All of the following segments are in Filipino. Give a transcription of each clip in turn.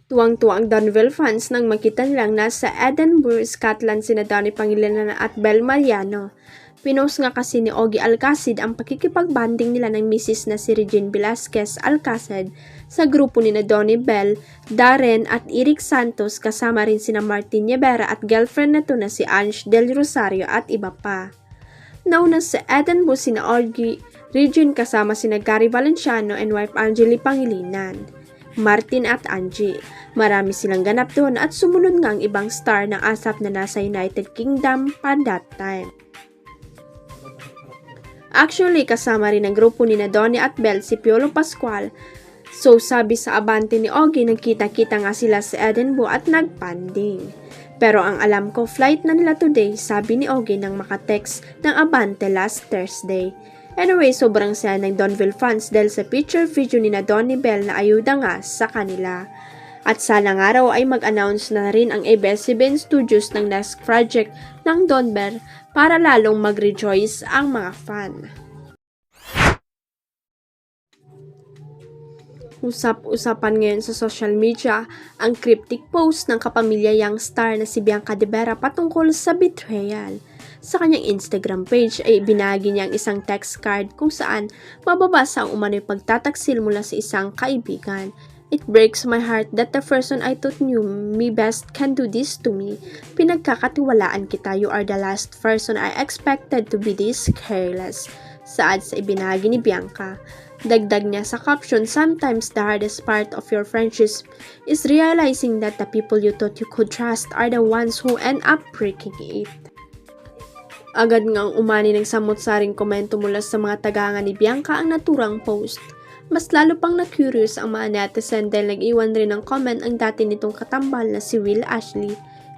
Tuwang-tuwa ang Donville fans nang makita nilang nasa Edinburgh, Scotland sina Donnie Pangilinan at Bel Mariano. Pinost nga kasi ni Ogie Alcacid ang pakikipagbanding nila ng misis na si Regine Velasquez Alcacid sa grupo ni na Donnie Bell, Darren at Eric Santos kasama rin sina Martin Nievera at girlfriend na to na si Ange Del Rosario at iba pa. Nauna sa Edinburgh sina Ogie, Regine kasama sina Gary Valenciano and wife Angeli Pangilinan. Martin at Angie. Marami silang ganap doon at sumunod nga ang ibang star ng ASAP na nasa United Kingdom pa that time. Actually, kasama rin ang grupo ni na Donnie at Belle si Piolo Pascual. So sabi sa abante ni Ogie, nagkita-kita nga sila sa Edinburgh at nagpanding. Pero ang alam ko, flight na nila today, sabi ni Ogie nang makatext ng abante last Thursday. Anyway, sobrang saya ng Donville fans dahil sa picture video ni na Donnie Bell na ayuda nga sa kanila. At sana nga raw ay mag-announce na rin ang ABS-CBN Studios ng next project ng Don Bell para lalong mag-rejoice ang mga fan. Usap-usapan ngayon sa social media ang cryptic post ng kapamilya young star na si Bianca De Vera patungkol sa betrayal. Sa kanyang Instagram page ay ibinahagi niya ang isang text card kung saan mababasa ang umano'y pagtataksil mula sa isang kaibigan. It breaks my heart that the person I thought knew me best can do this to me. Pinagkakatiwalaan kita, you are the last person I expected to be this careless. Saad sa ibinahagi ni Bianca. Dagdag niya sa caption, sometimes the hardest part of your friendship is realizing that the people you thought you could trust are the ones who end up breaking it. Agad ngang umani ng samot-saring komento mula sa mga tagahanga ni Bianca ang naturang post. Mas lalo pang na-curious ang mga netizen dahil nag-iwan rin ng comment ang dati nitong katambal na si Will Ashley.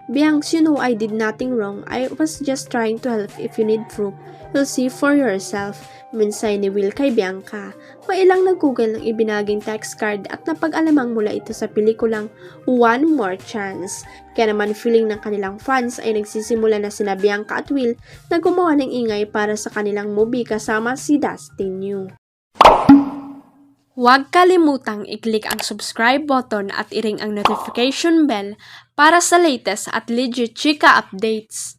Biancs, you know I did nothing wrong. I was just trying to help. If you need proof, you'll see for yourself. Minsay ni Will kay Bianca. Mailang nag-google ng ibinaging text card at napag-alamang mula ito sa pelikulang One More Chance. Kaya naman feeling ng kanilang fans ay nagsisimula na sina Bianca at Will na gumawa ng ingay para sa kanilang movie kasama si Dustin Yu. Huwag kalimutang i-click ang subscribe button at i-ring ang notification bell para sa latest at legit chika updates.